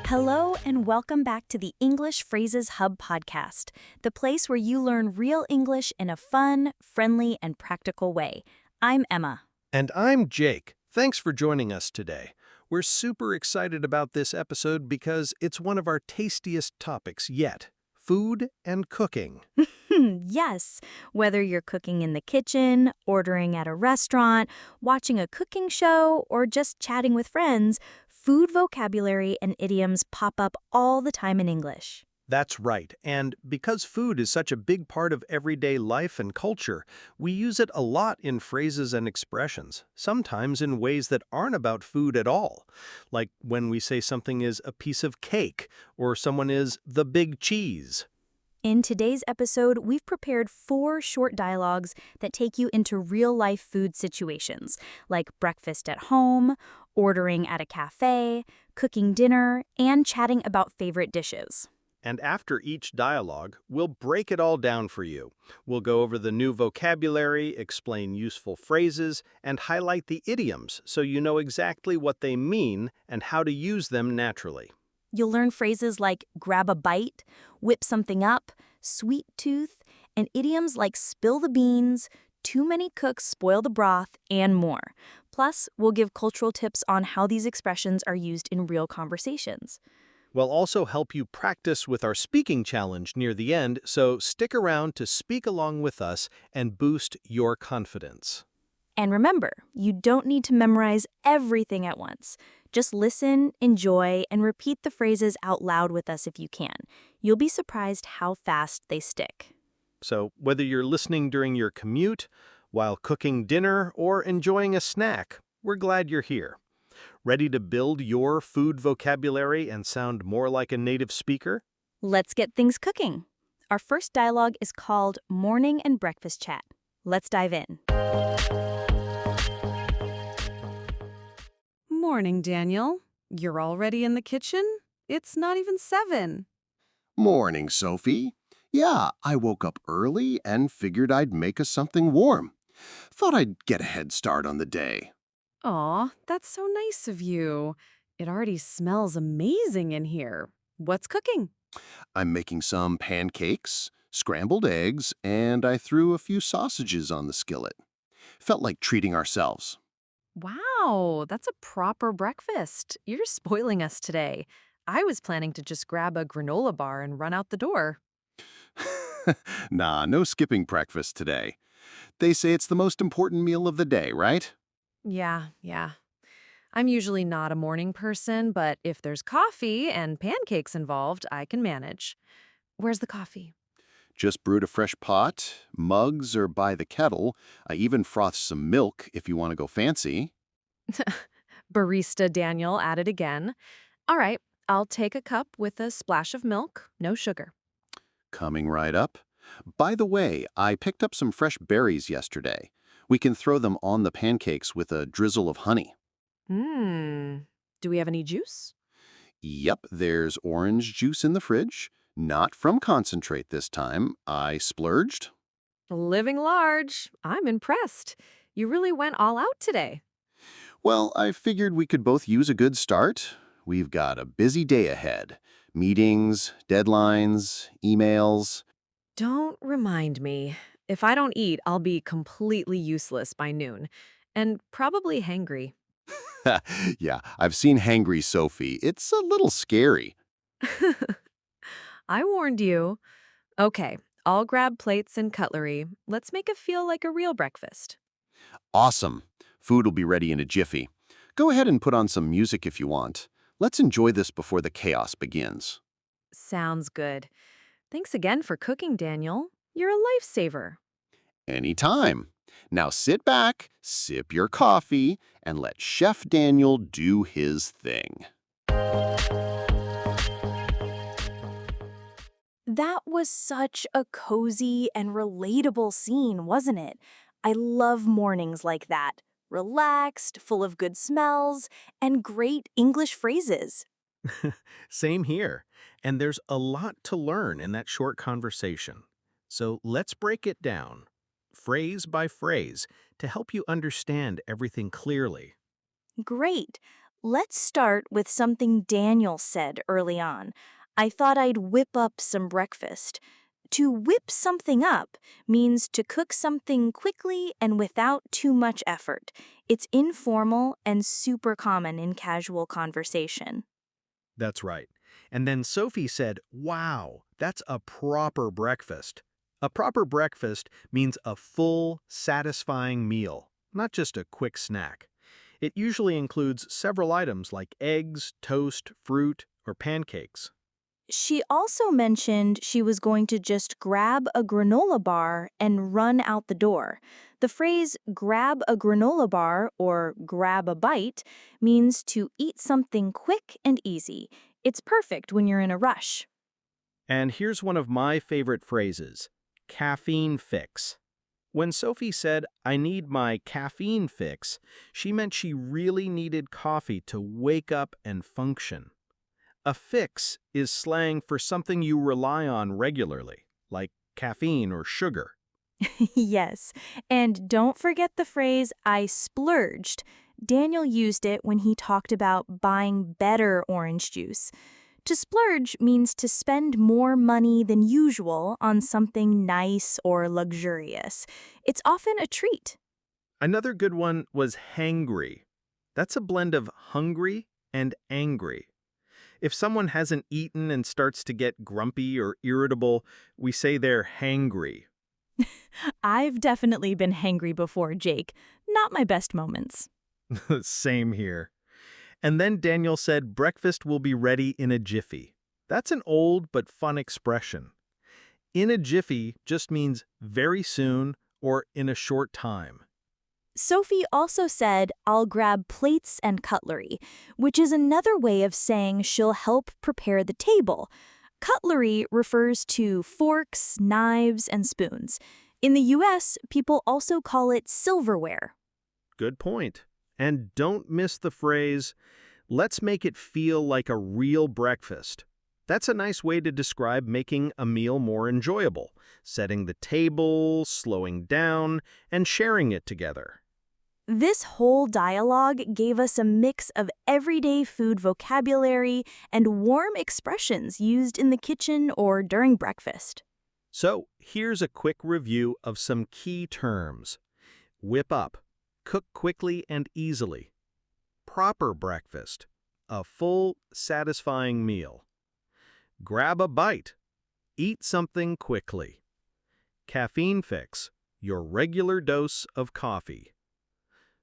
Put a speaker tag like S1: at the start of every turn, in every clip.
S1: Hello, and welcome back to the English Phrases Hub podcast, the place where you learn real English in a fun, friendly, and practical way. I'm Emma.
S2: And I'm Jake. Thanks for joining us today. We're super excited about this episode because it's one of our tastiest topics yet, food and cooking.
S1: Yes, whether you're cooking in the kitchen, ordering at a restaurant, watching a cooking show, or just chatting with friends, food vocabulary and idioms pop up all the time in English.
S2: That's right, and because food is such a big part of everyday life and culture, we use it a lot in phrases and expressions, sometimes in ways that aren't about food at all, like when we say something is a piece of cake or someone is the big cheese.
S1: In today's episode, we've prepared 4 short dialogues that take you into real-life food situations, like breakfast at home, ordering at a cafe, cooking dinner, and chatting about favorite dishes.
S2: And after each dialogue, we'll break it all down for you. We'll go over the new vocabulary, explain useful phrases, and highlight the idioms so you know exactly what they mean and how to use them naturally.
S1: You'll learn phrases like grab a bite, whip something up, sweet tooth, and idioms like spill the beans, too many cooks spoil the broth, and more. Plus, we'll give cultural tips on how these expressions are used in real conversations.
S2: We'll also help you practice with our speaking challenge near the end, so stick around to speak along with us and boost your confidence.
S1: And remember, you don't need to memorize everything at once. Just listen, enjoy, and repeat the phrases out loud with us if you can. You'll be surprised how fast they stick.
S2: So whether you're listening during your commute, while cooking dinner, or enjoying a snack, we're glad you're here. Ready to build your food vocabulary and sound more like a native speaker?
S1: Let's get things cooking. Our first dialogue is called Morning and Breakfast Chat. Let's dive in.
S3: Morning, Daniel. You're already in the kitchen? It's not even 7.
S4: Morning, Sophie. Yeah, I woke up early and figured I'd make us something warm. Thought I'd get a head start on the day.
S3: Aw, that's so nice of you. It already smells amazing in here. What's cooking?
S4: I'm making some pancakes, scrambled eggs, and I threw a few sausages on the skillet. Felt like treating ourselves.
S3: Wow, that's a proper breakfast. You're spoiling us today. I was planning to just grab a granola bar and run out the door.
S4: Nah, no skipping breakfast today. They say it's the most important meal of the day, right?
S3: Yeah. I'm usually not a morning person, but if there's coffee and pancakes involved, I can manage. Where's the coffee?
S4: Just brewed a fresh pot, mugs are by the kettle. I even frothed some milk if you want to go fancy.
S3: Barista Daniel at it again. All right, I'll take a cup with a splash of milk, no sugar.
S4: Coming right up. By the way, I picked up some fresh berries yesterday. We can throw them on the pancakes with a drizzle of honey.
S3: Do we have any juice?
S4: Yep, there's orange juice in the fridge. Not from concentrate this time. I splurged.
S3: Living large. I'm impressed. You really went all out today.
S4: Well, I figured we could both use a good start. We've got a busy day ahead. Meetings, deadlines, emails.
S3: Don't remind me. If I don't eat, I'll be completely useless by noon. And probably hangry.
S4: Yeah, I've seen hangry Sophie. It's a little scary.
S3: I warned you. Okay, I'll grab plates and cutlery. Let's make it feel like a real breakfast.
S4: Awesome. Food will be ready in a jiffy. Go ahead and put on some music if you want. Let's enjoy this before the chaos begins.
S3: Sounds good. Thanks again for cooking, Daniel. You're a lifesaver.
S4: Anytime. Now sit back, sip your coffee, and let Chef Daniel do his thing.
S1: That was such a cozy and relatable scene, wasn't it? I love mornings like that. Relaxed, full of good smells, and great English phrases.
S2: Same here. And there's a lot to learn in that short conversation. So let's break it down, phrase by phrase, to help you understand everything clearly.
S1: Great. Let's start with something Daniel said early on. I thought I'd whip up some breakfast. To whip something up means to cook something quickly and without too much effort. It's informal and super common in casual conversation.
S2: That's right. And then Sophie said, wow, that's a proper breakfast. A proper breakfast means a full, satisfying meal, not just a quick snack. It usually includes several items like eggs, toast, fruit, or pancakes.
S1: She also mentioned she was going to just grab a granola bar and run out the door. The phrase grab a granola bar or grab a bite means to eat something quick and easy. It's perfect when you're in a rush.
S2: And here's one of my favorite phrases, caffeine fix. When Sophie said, I need my caffeine fix, she meant she really needed coffee to wake up and function. A fix is slang for something you rely on regularly, like caffeine or sugar.
S1: Yes, and don't forget the phrase I splurged. Daniel used it when he talked about buying better orange juice. To splurge means to spend more money than usual on something nice or luxurious. It's often a treat.
S2: Another good one was hangry. That's a blend of hungry and angry. If someone hasn't eaten and starts to get grumpy or irritable, we say they're hangry.
S1: I've definitely been hangry before, Jake. Not my best moments.
S2: Same here. And then Daniel said breakfast will be ready in a jiffy. That's an old but fun expression. In a jiffy just means very soon or in a short time.
S1: Sophie also said, I'll grab plates and cutlery, which is another way of saying she'll help prepare the table. Cutlery refers to forks, knives, and spoons. In the US, people also call it silverware.
S2: Good point. And don't miss the phrase, let's make it feel like a real breakfast. That's a nice way to describe making a meal more enjoyable, setting the table, slowing down, and sharing it together.
S1: This whole dialogue gave us a mix of everyday food vocabulary and warm expressions used in the kitchen or during breakfast.
S2: So here's a quick review of some key terms. Whip up, cook quickly and easily. Proper breakfast, a full, satisfying meal. Grab a bite, eat something quickly. Caffeine fix, your regular dose of coffee.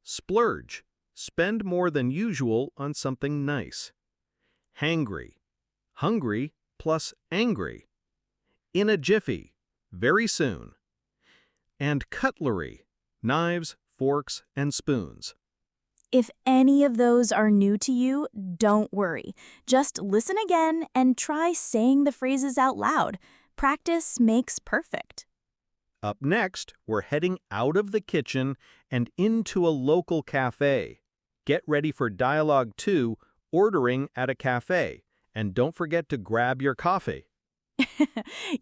S2: Splurge, spend more than usual on something nice. Hangry, hungry plus angry. In a jiffy, very soon. And cutlery, knives, forks, and spoons.
S1: If any of those are new to you, don't worry. Just listen again and try saying the phrases out loud. Practice makes perfect.
S2: Up next, we're heading out of the kitchen and into a local cafe. Get ready for Dialogue 2, ordering at a cafe. And don't forget to grab your coffee.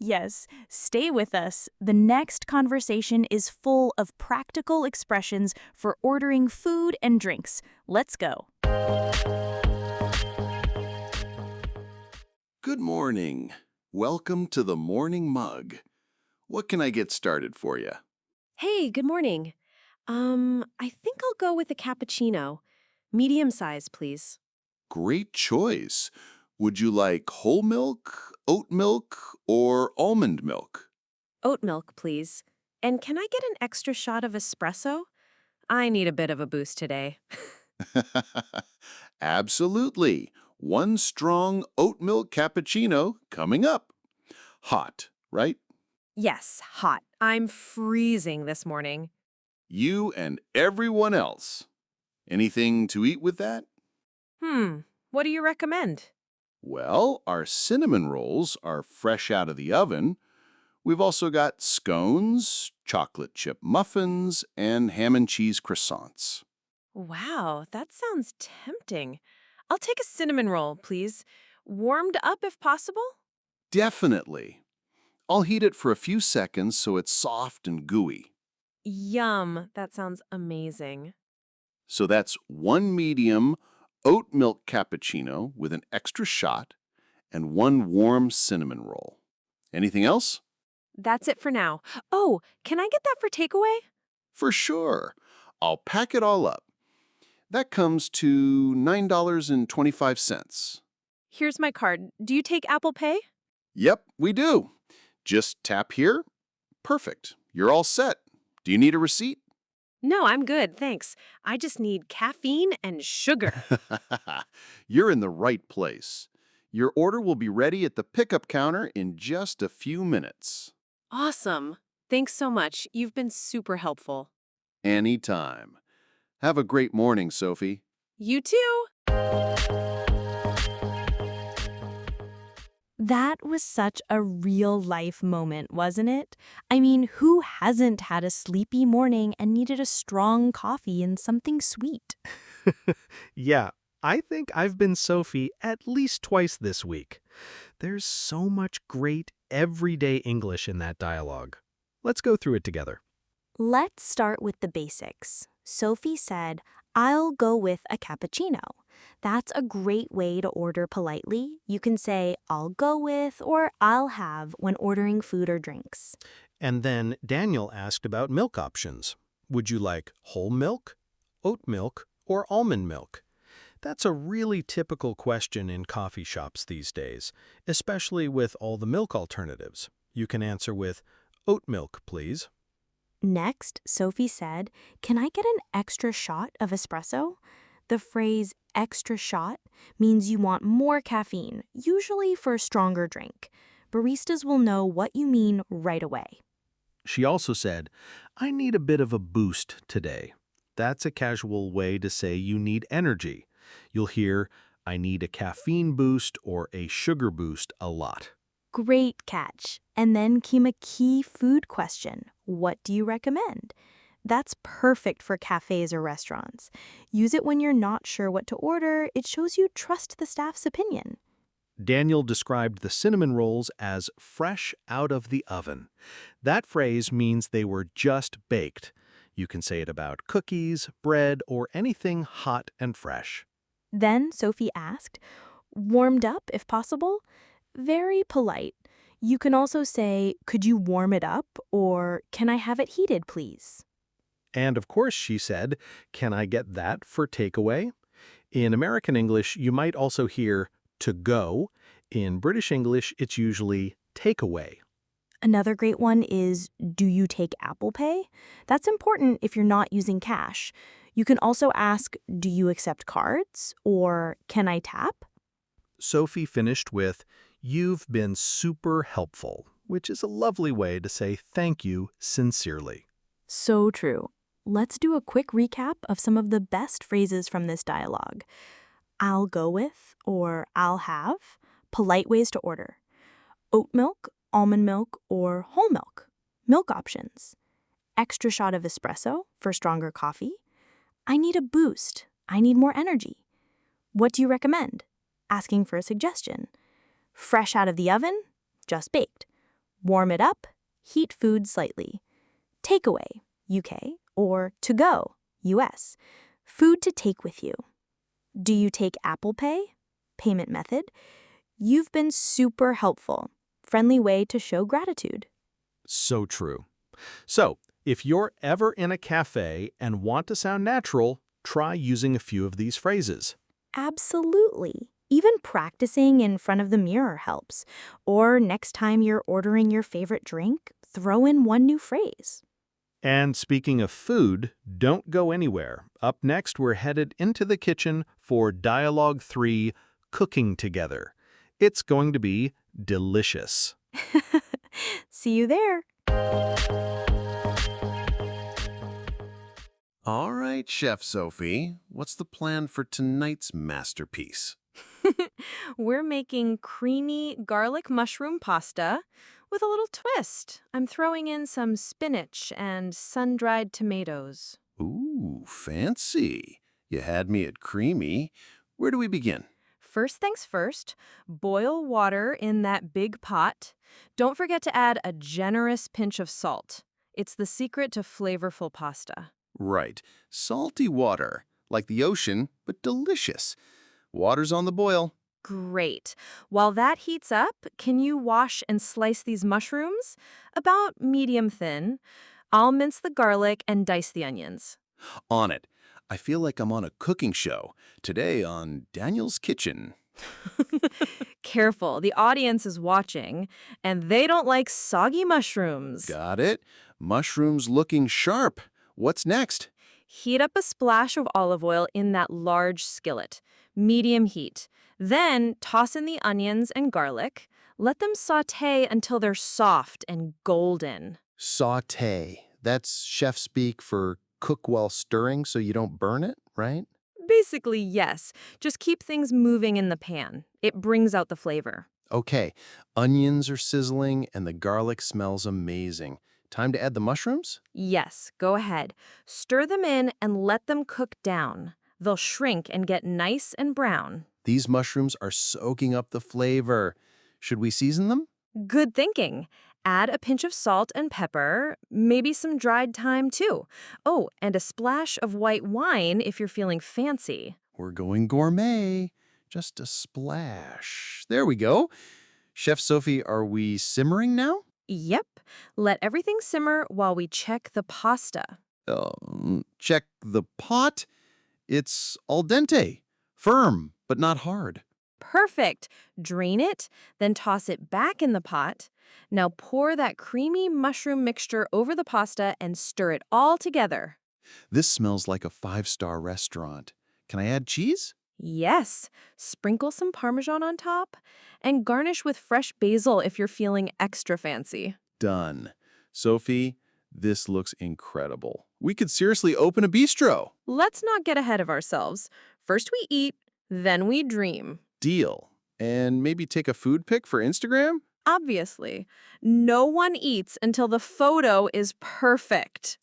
S1: Yes, stay with us. The next conversation is full of practical expressions for ordering food and drinks. Let's go.
S4: Good morning. Welcome to the Morning Mug. What can I get started for you?
S3: Hey, good morning. I think I'll go with a cappuccino. Medium size, please.
S4: Great choice. Would you like whole milk, oat milk, or almond milk?
S3: Oat milk, please. And can I get an extra shot of espresso? I need a bit of a boost today.
S4: Absolutely. One strong oat milk cappuccino coming up. Hot, right?
S3: Yes, hot. I'm freezing this morning.
S4: You and everyone else. Anything to eat with that?
S3: What do you recommend?
S4: Well, our cinnamon rolls are fresh out of the oven. We've also got scones, chocolate chip muffins, and ham and cheese croissants.
S3: Wow, that sounds tempting. I'll take a cinnamon roll, please. Warmed up if possible?
S4: Definitely. I'll heat it for a few seconds so it's soft and gooey.
S3: Yum, that sounds amazing.
S4: So that's one medium oat milk cappuccino with an extra shot, and 1 warm cinnamon roll. Anything else?
S3: That's it for now. Oh, can I get that for takeaway?
S4: For sure. I'll pack it all up. That comes to $9.25.
S3: Here's my card. Do you take Apple Pay?
S4: Yep, we do. Just tap here. Perfect. You're all set. Do you need a receipt?
S3: No, I'm good, thanks. I just need caffeine and sugar.
S4: You're in the right place. Your order will be ready at the pickup counter in just a few minutes.
S3: Awesome. Thanks so much. You've been super helpful.
S4: Anytime. Have a great morning, Sophie.
S3: You too.
S1: That was such a real-life moment, wasn't it? I mean, who hasn't had a sleepy morning and needed a strong coffee and something sweet?
S2: Yeah, I think I've been Sophie at least twice this week. There's so much great everyday English in that dialogue. Let's go through it together.
S1: Let's start with the basics. Sophie said, "I'll go with a cappuccino." That's a great way to order politely. You can say, "I'll go with" or "I'll have" when ordering food or drinks.
S2: And then Daniel asked about milk options. Would you like whole milk, oat milk, or almond milk? That's a really typical question in coffee shops these days, especially with all the milk alternatives. You can answer with oat milk, please.
S1: Next, Sophie said, "Can I get an extra shot of espresso?" The phrase extra shot means you want more caffeine, usually for a stronger drink. Baristas will know what you mean right away.
S2: She also said, I need a bit of a boost today. That's a casual way to say you need energy. You'll hear, I need a caffeine boost or a sugar boost a lot.
S1: Great catch. And then came a key food question. What do you recommend? That's perfect for cafes or restaurants. Use it when you're not sure what to order. It shows you trust the staff's opinion.
S2: Daniel described the cinnamon rolls as fresh out of the oven. That phrase means they were just baked. You can say it about cookies, bread, or anything hot and fresh.
S1: Then Sophie asked, "Warmed up if possible?" Very polite. You can also say, "Could you warm it up?" or "Can I have it heated, please?"
S2: And of course, she said, can I get that for takeaway? In American English, you might also hear to go. In British English, it's usually takeaway.
S1: Another great one is, "Do you take Apple Pay?" That's important if you're not using cash. You can also ask, "Do you accept cards?" or "Can I tap?"
S2: Sophie finished with, you've been super helpful, which is a lovely way to say thank you sincerely.
S1: So true. Let's do a quick recap of some of the best phrases from this dialogue. I'll go with or I'll have, polite ways to order. Oat milk, almond milk, or whole milk, milk options. Extra shot of espresso for stronger coffee. I need a boost. I need more energy. What do you recommend? Asking for a suggestion. Fresh out of the oven? Just baked. Warm it up? Heat food slightly. Takeaway, UK, or to go, US. Food to take with you. Do you take Apple Pay? Payment method. You've been super helpful. Friendly way to show gratitude.
S2: So true. So, if you're ever in a cafe and want to sound natural, try using a few of these phrases.
S1: Absolutely. Even practicing in front of the mirror helps. Or next time you're ordering your favorite drink, throw in one new phrase.
S2: And speaking of food, don't go anywhere. Up next, we're headed into the kitchen for Dialogue 3, Cooking Together. It's going to be delicious.
S1: See you there.
S4: All right, Chef Sophie, what's the plan for tonight's masterpiece?
S3: We're making creamy garlic mushroom pasta with a little twist. I'm throwing in some spinach and sun-dried tomatoes.
S4: Ooh, fancy. You had me at creamy. Where do we begin?
S3: First things first, boil water in that big pot. Don't forget to add a generous pinch of salt. It's the secret to flavorful pasta.
S4: Right. Salty water, like the ocean, but delicious. Water's on the boil.
S3: Great. While that heats up, can you wash and slice these mushrooms? About medium thin. I'll mince the garlic and dice the onions.
S4: On it. I feel like I'm on a cooking show. Today on Daniel's Kitchen.
S3: Careful, the audience is watching, and they don't like soggy mushrooms.
S4: Got it. Mushrooms looking sharp. What's next?
S3: Heat up a splash of olive oil in that large skillet, medium heat. Then toss in the onions and garlic. Let them saute until they're soft and golden.
S4: Sauté. That's chef speak for cook while stirring so you don't burn it, right?
S3: Basically, yes. Just keep things moving in the pan. It brings out the flavor.
S4: Okay, onions are sizzling and the garlic smells amazing. Time to add the mushrooms?
S3: Yes, go ahead. Stir them in and let them cook down. They'll shrink and get nice and brown.
S4: These mushrooms are soaking up the flavor. Should we season them?
S3: Good thinking. Add a pinch of salt and pepper, maybe some dried thyme too. Oh, and a splash of white wine if you're feeling fancy.
S4: We're going gourmet. Just a splash. There we go. Chef Sophie, are we simmering now?
S3: Yep. Let everything simmer while we check the pasta.
S4: Check the pot. It's al dente. Firm, but not hard.
S3: Perfect. Drain it, then toss it back in the pot. Now pour that creamy mushroom mixture over the pasta and stir it all together.
S4: This smells like a five-star restaurant. Can I add cheese?
S3: Yes. Sprinkle some Parmesan on top and garnish with fresh basil if you're feeling extra fancy.
S4: Done. Sophie, this looks incredible. We could seriously open a bistro.
S3: Let's not get ahead of ourselves. First we eat, then we dream.
S4: Deal. And maybe take a food pic for Instagram?
S3: Obviously, no one eats until the photo is perfect.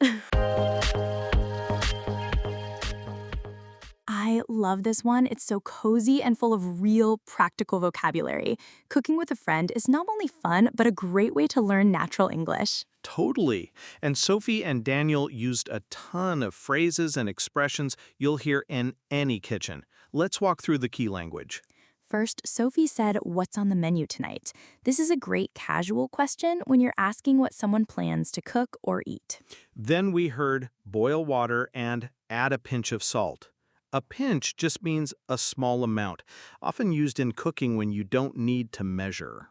S1: I love this one. It's so cozy and full of real practical vocabulary. Cooking with a friend is not only fun, but a great way to learn natural English.
S2: Totally. And Sophie and Daniel used a ton of phrases and expressions you'll hear in any kitchen. Let's walk through the key language.
S1: First, Sophie said, "What's on the menu tonight?" This is a great casual question when you're asking what someone plans to cook or eat.
S2: Then we heard boil water and add a pinch of salt. A pinch just means a small amount, often used in cooking when you don't need to measure.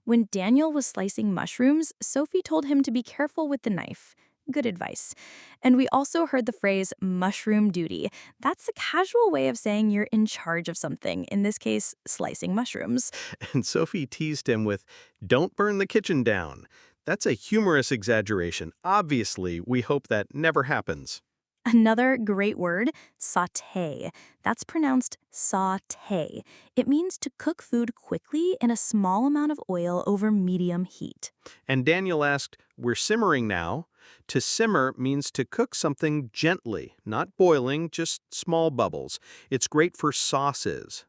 S1: When Daniel was slicing mushrooms, Sophie told him to be careful with the knife. Good advice. And we also heard the phrase mushroom duty. That's a casual way of saying you're in charge of something, in this case, slicing mushrooms.
S2: And Sophie teased him with, "Don't burn the kitchen down." That's a humorous exaggeration. Obviously, we hope that never happens.
S1: Another great word, sauté. That's pronounced sauté. It means to cook food quickly in a small amount of oil over medium heat.
S2: And Daniel asked, "We're simmering now." To simmer means to cook something gently, not boiling, just small bubbles. It's great for sauces.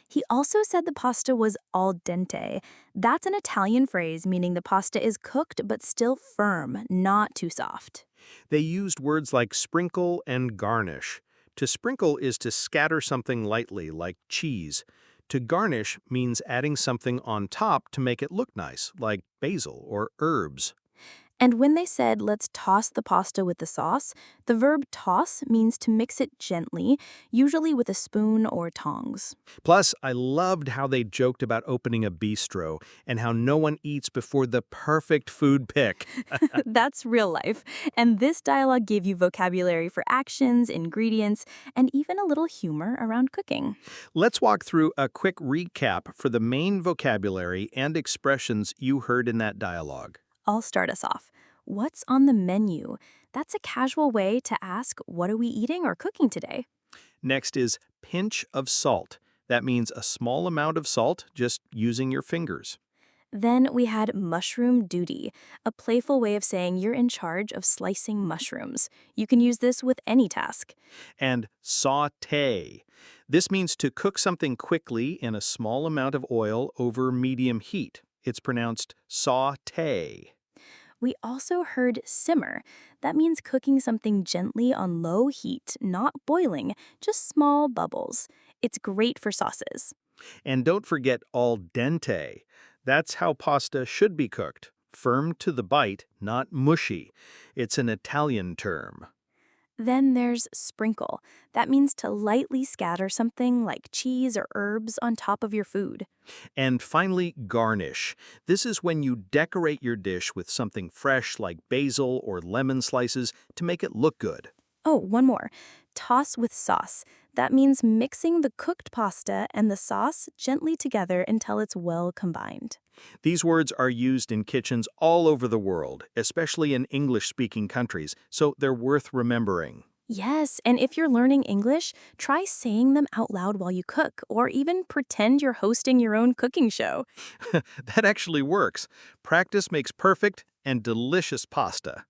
S1: He also said the pasta was al dente. That's an Italian phrase meaning the pasta is cooked but still firm, not too soft.
S2: They used words like sprinkle and garnish. To sprinkle is to scatter something lightly, like cheese. To garnish means adding something on top to make it look nice, like basil or herbs.
S1: And when they said, "Let's toss the pasta with the sauce," the verb toss means to mix it gently, usually with a spoon or tongs.
S2: Plus, I loved how they joked about opening a bistro and how no one eats before the perfect food pick.
S1: That's real life. And this dialogue gave you vocabulary for actions, ingredients, and even a little humor around cooking.
S2: Let's walk through a quick recap for the main vocabulary and expressions you heard in that dialogue.
S1: I'll start us off. What's on the menu? That's a casual way to ask, what are we eating or cooking today?
S2: Next is pinch of salt. That means a small amount of salt, just using your fingers.
S1: Then we had mushroom duty, a playful way of saying you're in charge of slicing mushrooms. You can use this with any task.
S2: And sauté. This means to cook something quickly in a small amount of oil over medium heat. It's pronounced sauté.
S1: We also heard simmer. That means cooking something gently on low heat, not boiling, just small bubbles. It's great for sauces.
S2: And don't forget al dente. That's how pasta should be cooked. Firm to the bite, not mushy. It's an Italian term.
S1: Then there's sprinkle. That means to lightly scatter something like cheese or herbs on top of your food.
S2: And finally, garnish. This is when you decorate your dish with something fresh like basil or lemon slices to make it look good.
S1: Oh, one more. Toss with sauce. That means mixing the cooked pasta and the sauce gently together until it's well combined.
S2: These words are used in kitchens all over the world, especially in English-speaking countries, so they're worth remembering.
S1: Yes, and if you're learning English, try saying them out loud while you cook, or even pretend you're hosting your own cooking show.
S2: That actually works. Practice makes perfect and delicious pasta.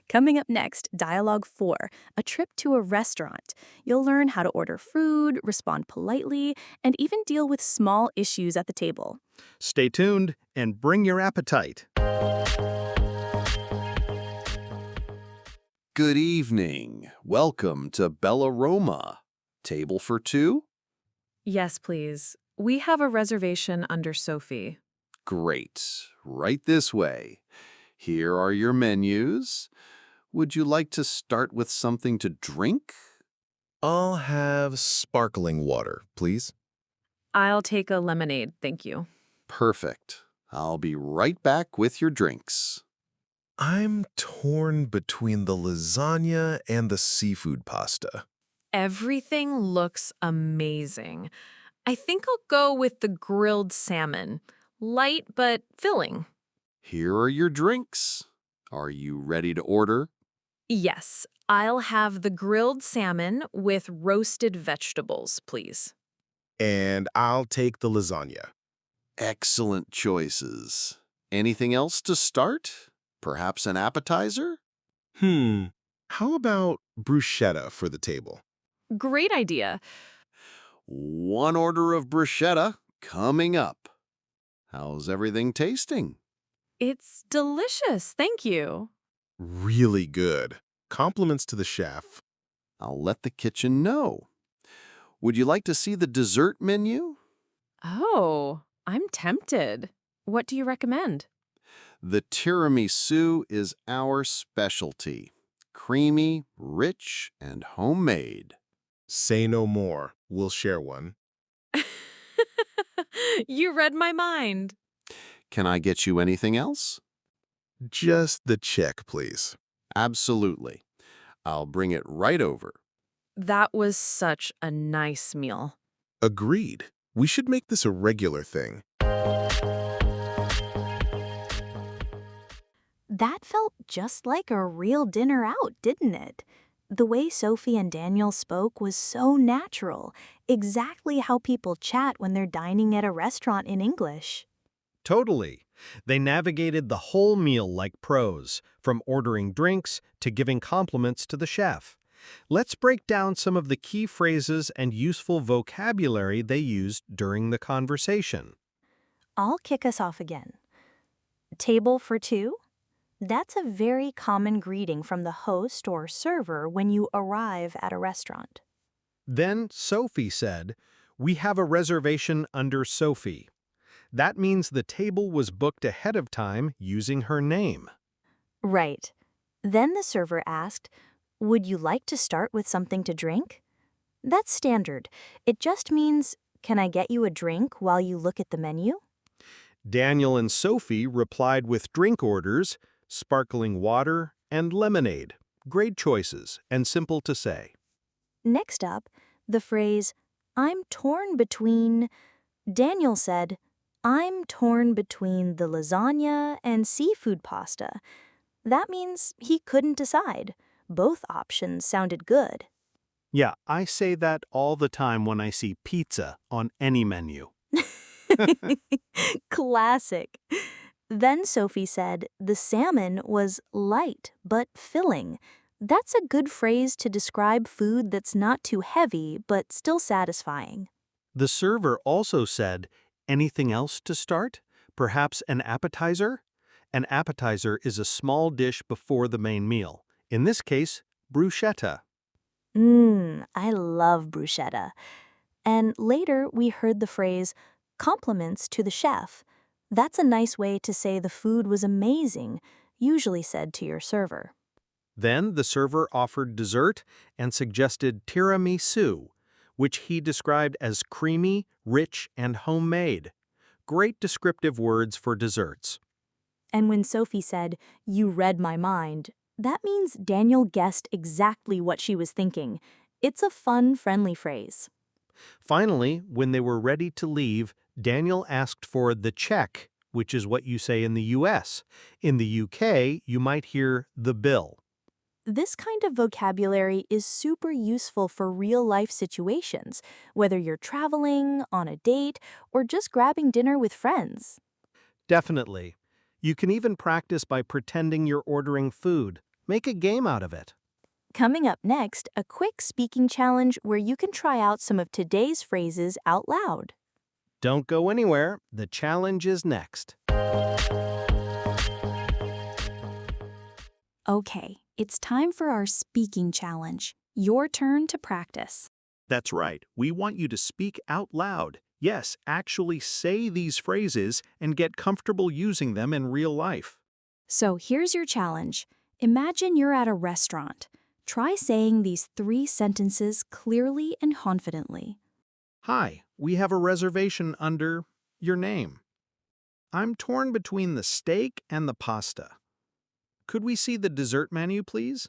S1: Coming up next, Dialogue 4, a trip to a restaurant. You'll learn how to order food, respond politely, and even deal with small issues at the table.
S2: Stay tuned and bring your appetite.
S4: Good evening. Welcome to Bella Roma. Table for two?
S3: Yes, please. We have a reservation under Sophie.
S4: Great. Right this way. Here are your menus. Would you like to start with something to drink?
S5: I'll have sparkling water, please.
S3: I'll take a lemonade, thank you.
S4: Perfect. I'll be right back with your drinks.
S5: I'm torn between the lasagna and the seafood pasta.
S3: Everything looks amazing. I think I'll go with the grilled salmon. Light but filling.
S4: Here are your drinks. Are you ready to order?
S3: Yes, I'll have the grilled salmon with roasted vegetables, please.
S5: And I'll take the lasagna.
S4: Excellent choices. Anything else to start? Perhaps an appetizer?
S5: How about bruschetta for the table?
S3: Great idea.
S4: One order of bruschetta coming up. How's everything tasting?
S3: It's delicious, thank you.
S5: Really good. Compliments to the chef.
S4: I'll let the kitchen know. Would you like to see the dessert menu?
S3: Oh, I'm tempted. What do you recommend?
S4: The tiramisu is our specialty. Creamy, rich, and homemade.
S5: Say no more. We'll share one.
S3: You read my mind.
S4: Can I get you anything else?
S5: Just the check, please.
S4: Absolutely. I'll bring it right over.
S3: That was such a nice meal.
S5: Agreed. We should make this a regular thing.
S1: That felt just like a real dinner out, didn't it? The way Sophie and Daniel spoke was so natural, exactly how people chat when they're dining at a restaurant in English.
S2: Totally. They navigated the whole meal like pros, from ordering drinks to giving compliments to the chef. Let's break down some of the key phrases and useful vocabulary they used during the conversation.
S1: I'll kick us off again. Table for two? That's a very common greeting from the host or server when you arrive at a restaurant.
S2: Then Sophie said, "We have a reservation under Sophie." That means the table was booked ahead of time using her name.
S1: Right. Then the server asked, "Would you like to start with something to drink?" That's standard. It just means, "Can I get you a drink while you look at the menu?"
S2: Daniel and Sophie replied with drink orders, sparkling water and lemonade. Great choices and simple to say.
S1: Next up, the phrase, "I'm torn between," Daniel said, "I'm torn between the lasagna and seafood pasta." That means he couldn't decide. Both options sounded good.
S2: Yeah, I say that all the time when I see pizza on any menu.
S1: Classic. Then Sophie said the salmon was light but filling. That's a good phrase to describe food that's not too heavy but still satisfying.
S2: The server also said, "Anything else to start? Perhaps an appetizer?" An appetizer is a small dish before the main meal. In this case, bruschetta.
S1: I love bruschetta. And later, we heard the phrase, compliments to the chef. That's a nice way to say the food was amazing, usually said to your server.
S2: Then the server offered dessert and suggested tiramisu, which he described as creamy, rich, and homemade. Great descriptive words for desserts.
S1: And when Sophie said, "You read my mind," that means Daniel guessed exactly what she was thinking. It's a fun, friendly phrase.
S2: Finally, when they were ready to leave, Daniel asked for the check, which is what you say in the US. In the UK, you might hear the bill.
S1: This kind of vocabulary is super useful for real-life situations, whether you're traveling, on a date, or just grabbing dinner with friends.
S2: Definitely. You can even practice by pretending you're ordering food. Make a game out of it.
S1: Coming up next, a quick speaking challenge where you can try out some of today's phrases out loud.
S2: Don't go anywhere. The challenge is next.
S1: Okay, it's time for our speaking challenge. Your turn to practice.
S2: That's right. We want you to speak out loud. Yes, actually say these phrases and get comfortable using them in real life.
S1: So here's your challenge. Imagine you're at a restaurant. Try saying these 3 sentences clearly and confidently.
S2: Hi, we have a reservation under your name. I'm torn between the steak and the pasta. Could we see the dessert menu, please?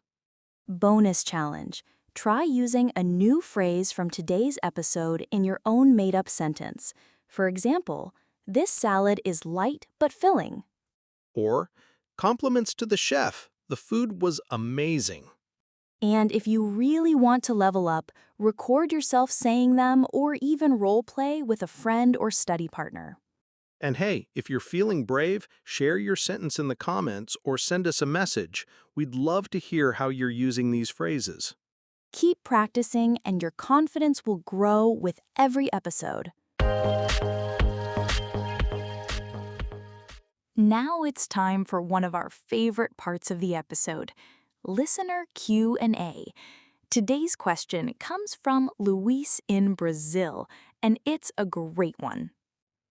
S1: Bonus challenge. Try using a new phrase from today's episode in your own made-up sentence. For example, this salad is light but filling.
S2: Or, compliments to the chef. The food was amazing.
S1: And if you really want to level up, record yourself saying them or even role play with a friend or study partner.
S2: And hey, if you're feeling brave, share your sentence in the comments or send us a message. We'd love to hear how you're using these phrases.
S1: Keep practicing and your confidence will grow with every episode. Now it's time for one of our favorite parts of the episode, listener Q&A. Today's question comes from Luis in Brazil, and it's a great one.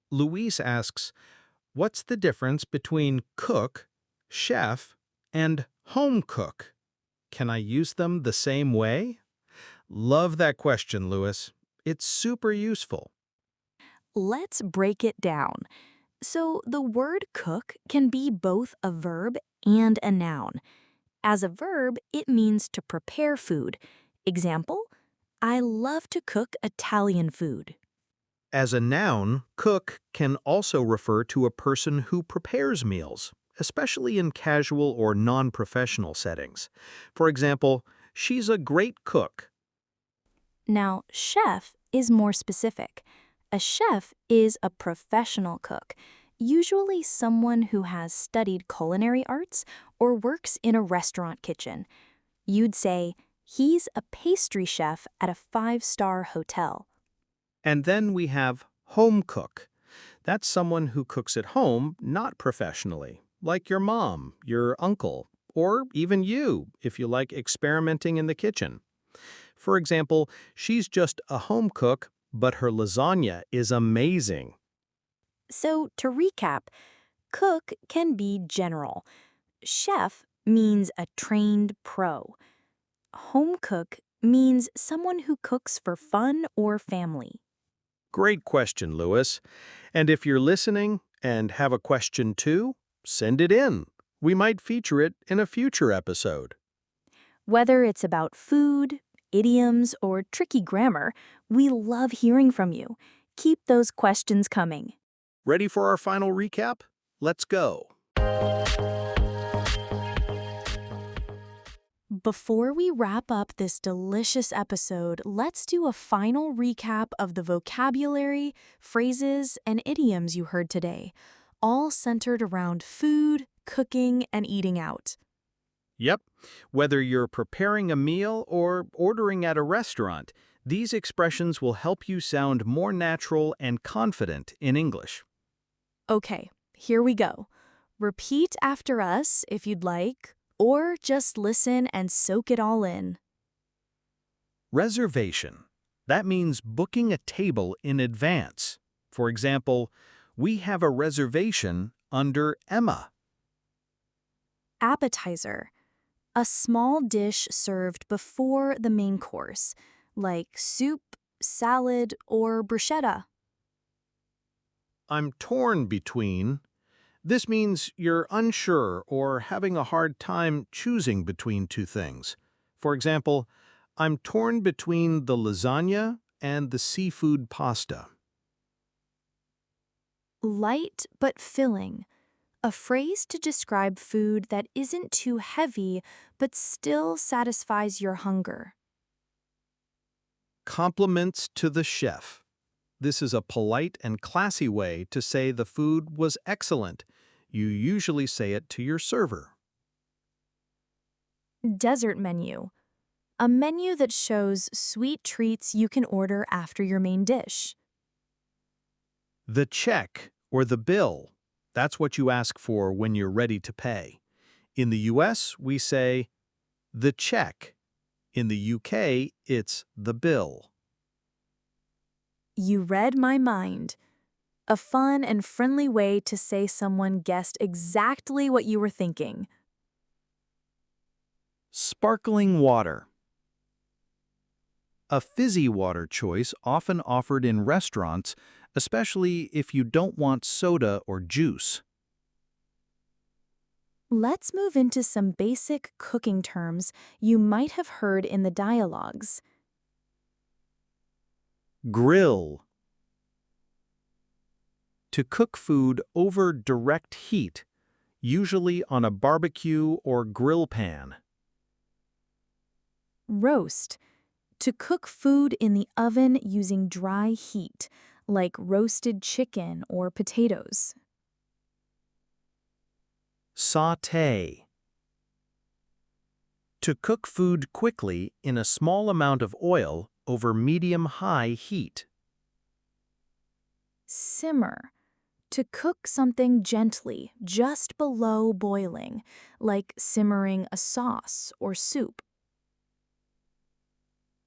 S2: Luis asks, what's the difference between cook, chef, and home cook? Can I use them the same way? Love that question, Luis. It's super useful.
S1: Let's break it down. So the word cook can be both a verb and a noun. As a verb, it means to prepare food. Example, I love to cook Italian food.
S2: As a noun, cook can also refer to a person who prepares meals, especially in casual or non-professional settings. For example, she's a great cook.
S1: Now, chef is more specific. A chef is a professional cook, usually someone who has studied culinary arts or works in a restaurant kitchen. You'd say, he's a pastry chef at a 5-star hotel.
S2: And then we have home cook. That's someone who cooks at home, not professionally, like your mom, your uncle, or even you, if you like experimenting in the kitchen. For example, she's just a home cook, but her lasagna is amazing.
S1: So, to recap, cook can be general. Chef means a trained pro. Home cook means someone who cooks for fun or family.
S2: Great question, Louis. And if you're listening and have a question too, send it in. We might feature it in a future episode.
S1: Whether it's about food, idioms, or tricky grammar, we love hearing from you. Keep those questions coming.
S2: Ready for our final recap? Let's go.
S1: Before we wrap up this delicious episode, let's do a final recap of the vocabulary, phrases, and idioms you heard today, all centered around food, cooking, and eating out.
S2: Yep. Whether you're preparing a meal or ordering at a restaurant, these expressions will help you sound more natural and confident in English.
S1: Okay, here we go. Repeat after us if you'd like, or just listen and soak it all in.
S2: Reservation. That means booking a table in advance. For example, we have a reservation under Emma.
S1: Appetizer. A small dish served before the main course, like soup, salad, or bruschetta.
S2: I'm torn between. This means you're unsure or having a hard time choosing between two things. For example, I'm torn between the lasagna and the seafood pasta.
S1: Light but filling. A phrase to describe food that isn't too heavy but still satisfies your hunger.
S2: Compliments to the chef. This is a polite and classy way to say the food was excellent. You usually say it to your server.
S1: Dessert menu. A menu that shows sweet treats you can order after your main dish.
S2: The check or the bill. That's what you ask for when you're ready to pay. In the US, we say the check. In the UK, it's the bill.
S1: You read my mind. A fun and friendly way to say someone guessed exactly what you were thinking.
S2: Sparkling water. A fizzy water choice often offered in restaurants, especially if you don't want soda or juice.
S1: Let's move into some basic cooking terms you might have heard in the dialogues.
S2: Grill. To cook food over direct heat, usually on a barbecue or grill pan.
S1: Roast. To cook food in the oven using dry heat, like roasted chicken or potatoes.
S2: Sauté. To cook food quickly in a small amount of oil over medium-high heat.
S1: Simmer. To cook something gently, just below boiling, like simmering a sauce or soup.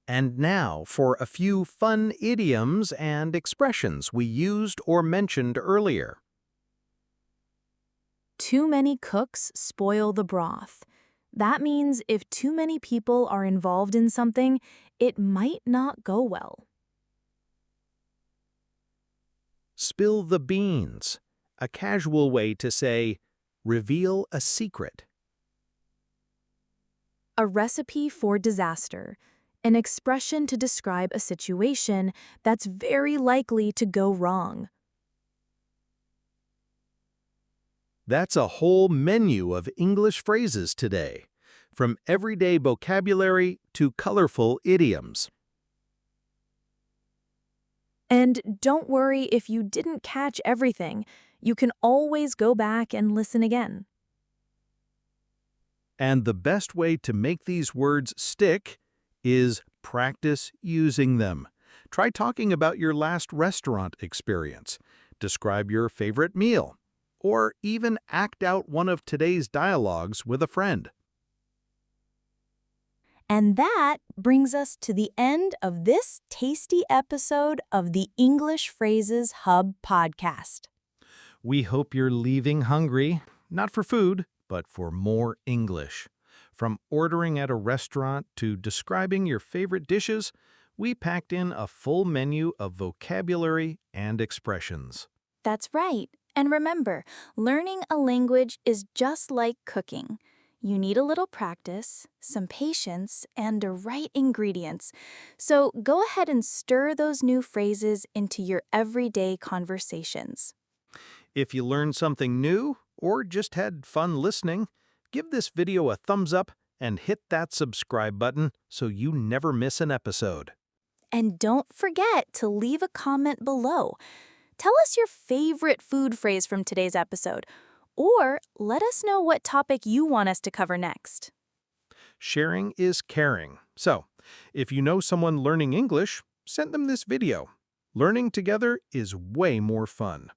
S2: And now for a few fun idioms and expressions we used or mentioned earlier.
S1: Too many cooks spoil the broth. That means if too many people are involved in something, it might not go well.
S2: Spill the beans. A casual way to say, reveal a secret.
S1: A recipe for disaster. An expression to describe a situation that's very likely to go wrong.
S2: That's a whole menu of English phrases today, from everyday vocabulary to colorful idioms.
S1: And don't worry if you didn't catch everything. You can always go back and listen again.
S2: And the best way to make these words stick is practice using them. Try talking about your last restaurant experience. Describe your favorite meal. Or even act out one of today's dialogues with a friend.
S1: And that brings us to the end of this tasty episode of the English Phrases Hub podcast.
S2: We hope you're leaving hungry, not for food, but for more English. From ordering at a restaurant to describing your favorite dishes, we packed in a full menu of vocabulary and expressions.
S1: That's right. And remember, learning a language is just like cooking. You need a little practice, some patience, and the right ingredients. So go ahead and stir those new phrases into your everyday conversations.
S2: If you learned something new or just had fun listening, give this video a thumbs up and hit that subscribe button so you never miss an episode.
S1: And don't forget to leave a comment below. Tell us your favorite food phrase from today's episode, or let us know what topic you want us to cover next.
S2: Sharing is caring. So, if you know someone learning English, send them this video. Learning together is way more fun.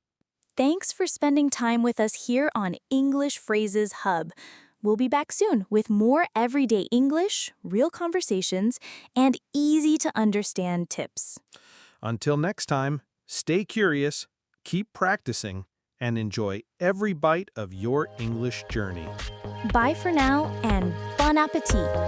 S1: Thanks for spending time with us here on English Phrases Hub. We'll be back soon with more everyday English, real conversations, and easy-to-understand tips.
S2: Until next time, stay curious, keep practicing, and enjoy every bite of your English journey.
S1: Bye for now and bon appetit!